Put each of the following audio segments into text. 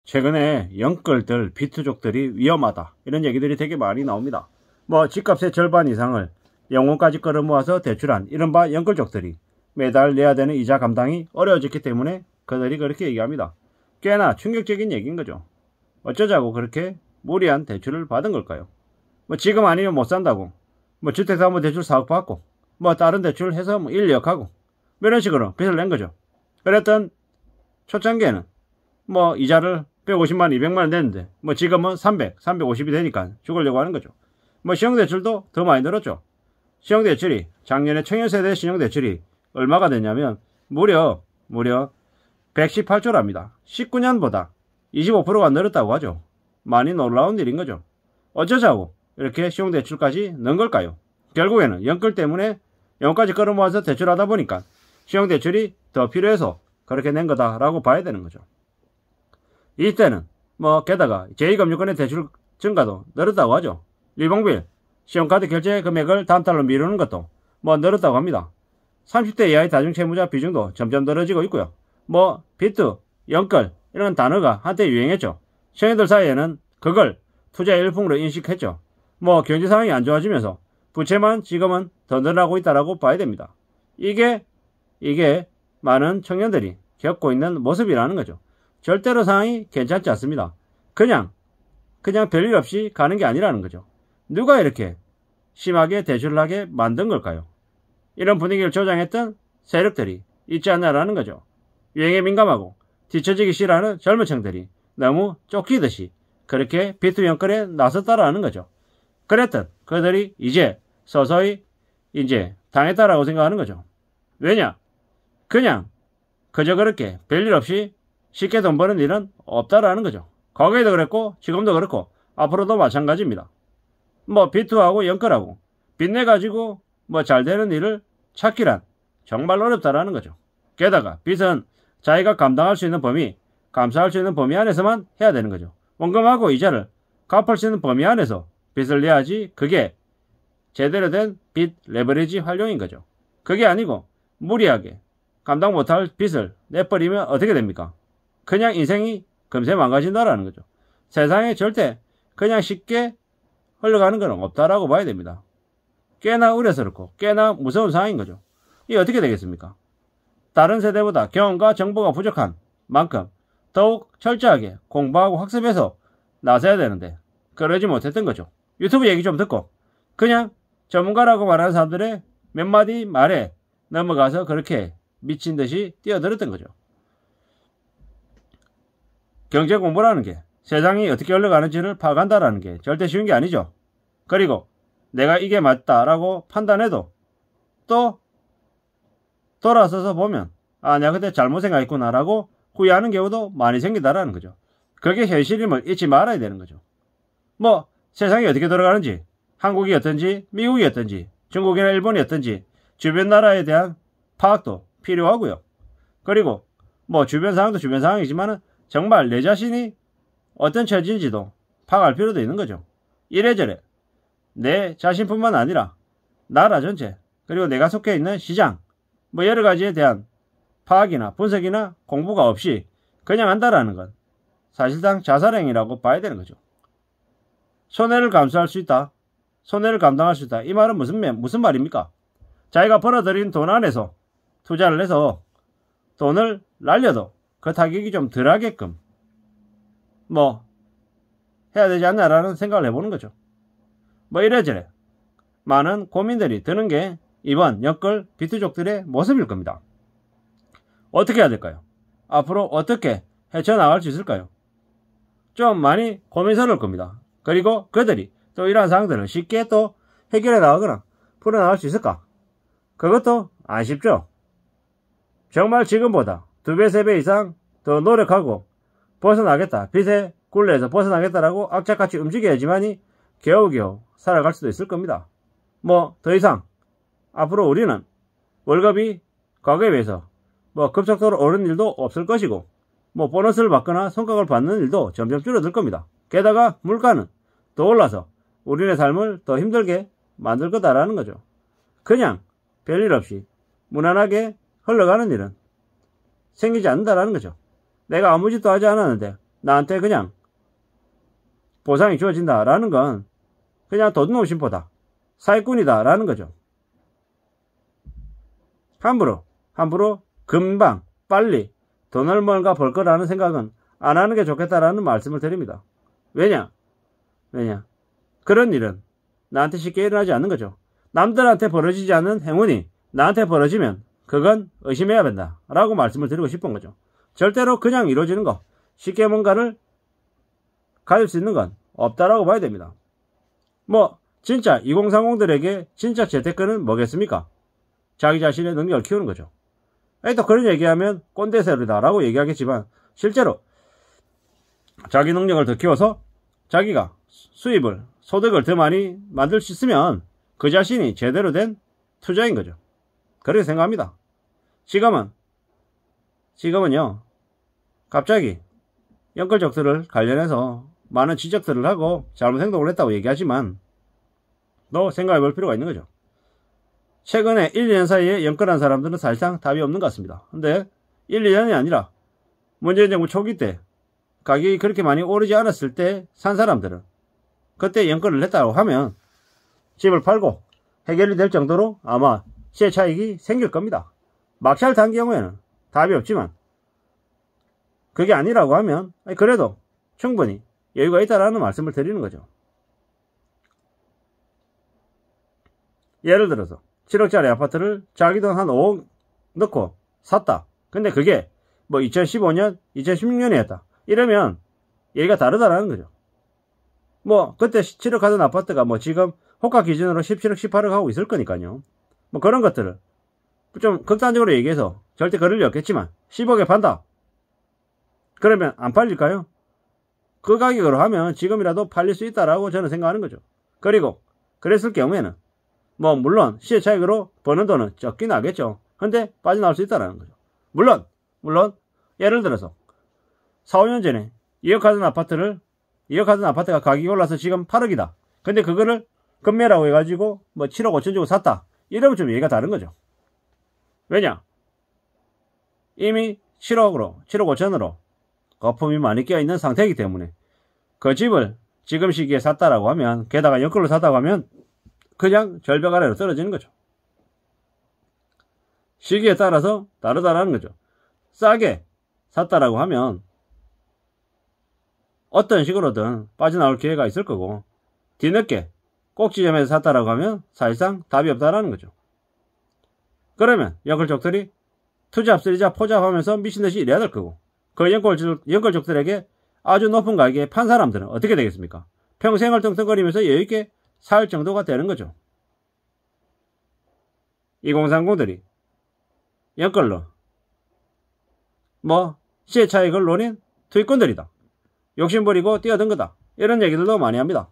최근에 영끌들, 비투족들이 위험하다 이런 얘기들이 되게 많이 나옵니다. 뭐 집값의 절반 이상을 영혼까지 끌어모아서 대출한 이른바 영끌족들이 매달 내야 되는 이자 감당이 어려워졌기 때문에 그들이 그렇게 얘기합니다. 꽤나 충격적인 얘기인 거죠. 어쩌자고 그렇게 무리한 대출을 받은 걸까요? 뭐 지금 아니면 못 산다고, 뭐 주택담보대출 4억 받고, 뭐 다른 대출 해서 뭐 1, 2억 하고, 뭐 이런 식으로 빚을 낸 거죠. 그랬던 초창기에는 뭐 이자를 150만, 200만 냈는데 뭐 지금은 300, 350이 되니까 죽으려고 하는 거죠. 뭐 신용대출도 더 많이 늘었죠. 신용대출이 작년에 청년세대 신용대출이 얼마가 됐냐면 무려 118조랍니다. 19년보다 25%가 늘었다고 하죠. 많이 놀라운 일인 거죠. 어쩌자고 이렇게 신용대출까지 넣은 걸까요? 결국에는 영끌 때문에 영까지 끌어모아서 대출하다 보니까 신용대출이 더 필요해서 그렇게 낸 거다라고 봐야 되는 거죠. 이때는 뭐 게다가 제2금융권의 대출 증가도 늘었다고 하죠. 리봉빌, 신용카드 결제 금액을 다음 달로 미루는 것도 뭐 늘었다고 합니다. 30대 이하의 다중채무자 비중도 점점 늘어지고 있고요. 뭐 비투, 영끌 이런 단어가 한때 유행했죠. 청년들 사이에는 그걸 투자의 일풍으로 인식했죠. 뭐 경제 상황이 안 좋아지면서 부채만 지금은 더 늘어나고 있다라고 봐야 됩니다. 이게 많은 청년들이 겪고 있는 모습이라는 거죠. 절대로 상황이 괜찮지 않습니다. 그냥 별일 없이 가는 게 아니라는 거죠. 누가 이렇게 심하게 대출을 하게 만든 걸까요? 이런 분위기를 조장했던 세력들이 있지 않나라는 거죠. 유행에 민감하고 뒤처지기 싫어하는 젊은 층들이 너무 쫓기듯이 그렇게 비투 영끌에 나섰다라는 거죠. 그랬던 그들이 이제 서서히 당했다라고 생각하는 거죠. 왜냐? 그냥 그저 그렇게 별일 없이 쉽게 돈 버는 일은 없다라는 거죠. 과거에도 그랬고 지금도 그렇고 앞으로도 마찬가지입니다. 뭐 비투하고 영끌하고 빚내 가지고 뭐 잘 되는 일을 찾기란 정말 어렵다라는 거죠. 게다가 빚은 자기가 감당할 수 있는 범위, 감수할 수 있는 범위 안에서만 해야 되는 거죠. 원금하고 이자를 갚을 수 있는 범위 안에서 빚을 내야지 그게 제대로 된 빚 레버리지 활용인 거죠. 그게 아니고 무리하게 감당 못할 빚을 내버리면 어떻게 됩니까? 그냥 인생이 금세 망가진다라는 거죠. 세상에 절대 그냥 쉽게 흘러가는 건 없다라고 봐야 됩니다. 꽤나 우려스럽고 꽤나 무서운 상황인 거죠. 이게 어떻게 되겠습니까? 다른 세대보다 경험과 정보가 부족한 만큼 더욱 철저하게 공부하고 학습해서 나서야 되는데 그러지 못했던 거죠. 유튜브 얘기 좀 듣고 그냥 전문가라고 말하는 사람들의 몇 마디 말에 넘어가서 그렇게 미친 듯이 뛰어들었던 거죠. 경제 공부라는 게 세상이 어떻게 흘러가는지를 파악한다라는 게 절대 쉬운 게 아니죠. 그리고 내가 이게 맞다라고 판단해도 또 돌아서서 보면 내가 그때 잘못 생각했구나라고 후회하는 경우도 많이 생긴다라는 거죠. 그게 현실임을 잊지 말아야 되는 거죠. 뭐 세상이 어떻게 돌아가는지, 한국이 어떤지, 미국이 어떤지, 중국이나 일본이 어떤지 주변 나라에 대한 파악도 필요하고요. 그리고 뭐 주변 상황도 주변 상황이지만 정말 내 자신이 어떤 처지인지도 파악할 필요도 있는 거죠. 이래저래 내 자신뿐만 아니라 나라 전체 그리고 내가 속해 있는 시장 뭐 여러 가지에 대한 파악이나 분석이나 공부가 없이 그냥 한다라는 건 사실상 자살행위라고 봐야 되는 거죠. 손해를 감수할 수 있다. 손해를 감당할 수 있다. 이 말은 무슨 말입니까? 자기가 벌어들인 돈 안에서 투자를 해서 돈을 날려도 그 타격이 좀 덜하게끔 뭐 해야 되지 않나라는 생각을 해보는 거죠. 뭐 이래저래 많은 고민들이 드는 게 이번 영끌 비투족들의 모습일 겁니다. 어떻게 해야 될까요? 앞으로 어떻게 헤쳐나갈 수 있을까요? 좀 많이 고민스러울 겁니다. 그리고 그들이 또 이러한 상황들을 쉽게 또 해결해 나가거나 풀어나갈 수 있을까? 그것도 안 쉽죠. 정말 지금보다 2배, 3배 이상 더 노력하고 벗어나겠다. 빚의 굴레에서 벗어나겠다라고 악착같이 움직여야지만이 겨우겨우 살아갈 수도 있을 겁니다. 뭐 더 이상 앞으로 우리는 월급이 과거에 비해서 뭐 급속도로 오르는 일도 없을 것이고 뭐 보너스를 받거나 성과를 받는 일도 점점 줄어들 겁니다. 게다가 물가는 더 올라서 우리네 삶을 더 힘들게 만들 거다라는 거죠. 그냥 별일 없이 무난하게 흘러가는 일은 생기지 않는다라는 거죠. 내가 아무 짓도 하지 않았는데 나한테 그냥 보상이 주어진다라는 건 그냥 도둑놈 심보다, 사기꾼이다라는 거죠. 함부로 금방 빨리 돈을 뭔가 벌 거라는 생각은 안 하는 게 좋겠다라는 말씀을 드립니다. 왜냐? 그런 일은 나한테 쉽게 일어나지 않는 거죠. 남들한테 벌어지지 않는 행운이 나한테 벌어지면 그건 의심해야 된다 라고 말씀을 드리고 싶은 거죠. 절대로 그냥 이루어지는 거, 쉽게 뭔가를 가질 수 있는 건 없다라고 봐야 됩니다. 진짜 2030들에게 진짜 재테크는 뭐겠습니까? 자기 자신의 능력을 키우는 거죠. 또 그런 얘기하면 꼰대세르다 라고 얘기하겠지만, 실제로 자기 능력을 더 키워서 자기가 소득을 더 많이 만들 수 있으면 그 자신이 제대로 된 투자인 거죠. 그렇게 생각합니다. 지금은요, 갑자기 연끌족들을 관련해서 많은 지적들을 하고 잘못 행동을 했다고 얘기하지만 또 생각해 볼 필요가 있는 거죠. 최근에 1, 2년 사이에 연끌한 사람들은 사실상 답이 없는 것 같습니다. 근데 1, 2년이 아니라 문재인 정부 초기 때 가격이 그렇게 많이 오르지 않았을 때 산 사람들은 그때 연끌을 했다고 하면 집을 팔고 해결이 될 정도로 아마 시세 차익이 생길 겁니다. 막차를 탄 경우에는 답이 없지만 그게 아니라고 하면 그래도 충분히 여유가 있다라는 말씀을 드리는 거죠. 예를 들어서 7억짜리 아파트를 자기 돈 한 5억 넣고 샀다. 근데 그게 2015년, 2016년에 했다. 이러면 얘기가 다르다라는 거죠. 그때 7억 하던 아파트가 지금 호가 기준으로 17억, 18억 하고 있을 거니까요. 그런 것들을 좀 극단적으로 얘기해서 절대 그럴 리 없겠지만 10억에 판다. 그러면 안 팔릴까요? 그 가격으로 하면 지금이라도 팔릴 수 있다라고 저는 생각하는 거죠. 그리고 그랬을 경우에는 물론 시세 차익으로 버는 돈은 적긴 하겠죠. 근데 빠져나올 수 있다는 거죠. 물론 예를 들어서 4, 5년 전에 2억 하던 아파트가 가격이 올라서 지금 8억이다. 근데 그거를 급매라고 해가지고 7억 5천 주고 샀다. 이러면 좀 얘기가 다른 거죠. 왜냐? 이미 7억 5천으로 거품이 많이 껴있는 상태이기 때문에 그 집을 지금 시기에 샀다라고 하면, 게다가 연끌로 샀다고 하면 그냥 절벽 아래로 떨어지는 거죠. 시기에 따라서 다르다라는 거죠. 싸게 샀다라고 하면 어떤 식으로든 빠져나올 기회가 있을 거고, 뒤늦게 꼭지점에서 샀다라고 하면 사실상 답이 없다라는 거죠. 그러면 연끌족들이 투잡, 쓰리잡, 포잡하면서 미친듯이 일해야 될 거고, 그 연끌족들에게 아주 높은 가격에 판 사람들은 어떻게 되겠습니까? 평생을 떵떵거리면서 여유있게 살 정도가 되는 거죠. 2030들이 연끌로 시세 차익을 노린 투기꾼들이다. 욕심부리고 뛰어든 거다. 이런 얘기들도 많이 합니다.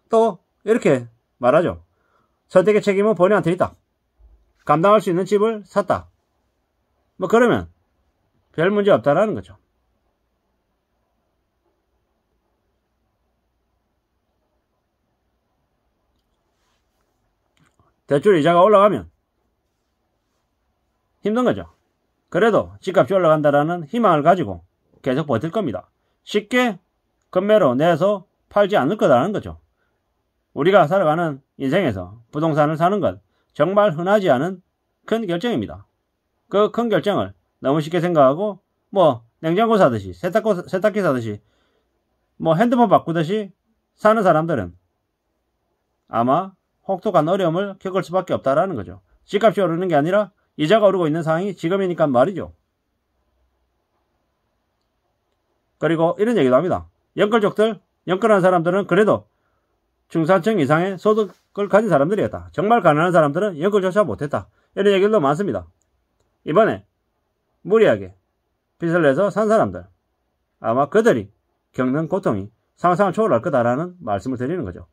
또 이렇게 말하죠. 선택의 책임은 본인한테 있다. 감당할 수 있는 집을 샀다. 그러면 별 문제 없다라는 거죠. 대출 이자가 올라가면 힘든 거죠. 그래도 집값이 올라간다라는 희망을 가지고 계속 버틸 겁니다. 쉽게 금매로 내서 팔지 않을 거다라는 거죠. 우리가 살아가는 인생에서 부동산을 사는 건 정말 흔하지 않은 큰 결정입니다. 그 큰 결정을 너무 쉽게 생각하고 냉장고 사듯이, 세탁기 사듯이, 핸드폰 바꾸듯이 사는 사람들은 아마 혹독한 어려움을 겪을 수밖에 없다라는 거죠. 집값이 오르는 게 아니라 이자가 오르고 있는 상황이 지금이니까 말이죠. 그리고 이런 얘기도 합니다. 연끌하는 사람들은 그래도 중산층 이상의 소득을 가진 사람들이었다. 정말 가난한 사람들은 연끌조차 못했다. 이런 얘기들도 많습니다. 이번에 무리하게 빚을 내서 산 사람들, 아마 그들이 겪는 고통이 상상을 초월할 거다라는 말씀을 드리는 거죠.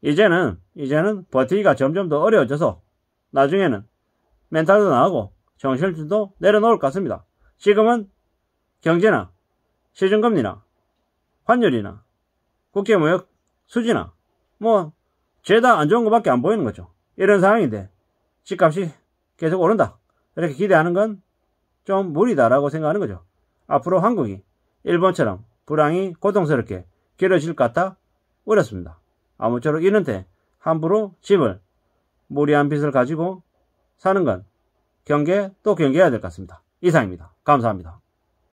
이제는 버티기가 점점 더 어려워져서 나중에는 멘탈도 나가고 정신줄도 내려놓을 것 같습니다. 지금은 경제나 시중금리나 환율이나 국제무역 수지나 죄다 안 좋은 것밖에 안 보이는 거죠. 이런 상황인데 집값이 계속 오른다 이렇게 기대하는 건 좀 무리다라고 생각하는 거죠. 앞으로 한국이 일본처럼 불황이 고통스럽게 길어질 것 같아 어렵습니다. 아무쪼록 이런 때 함부로 집을 무리한 빚을 가지고 사는 건 경계 또 경계해야 될 것 같습니다. 이상입니다. 감사합니다.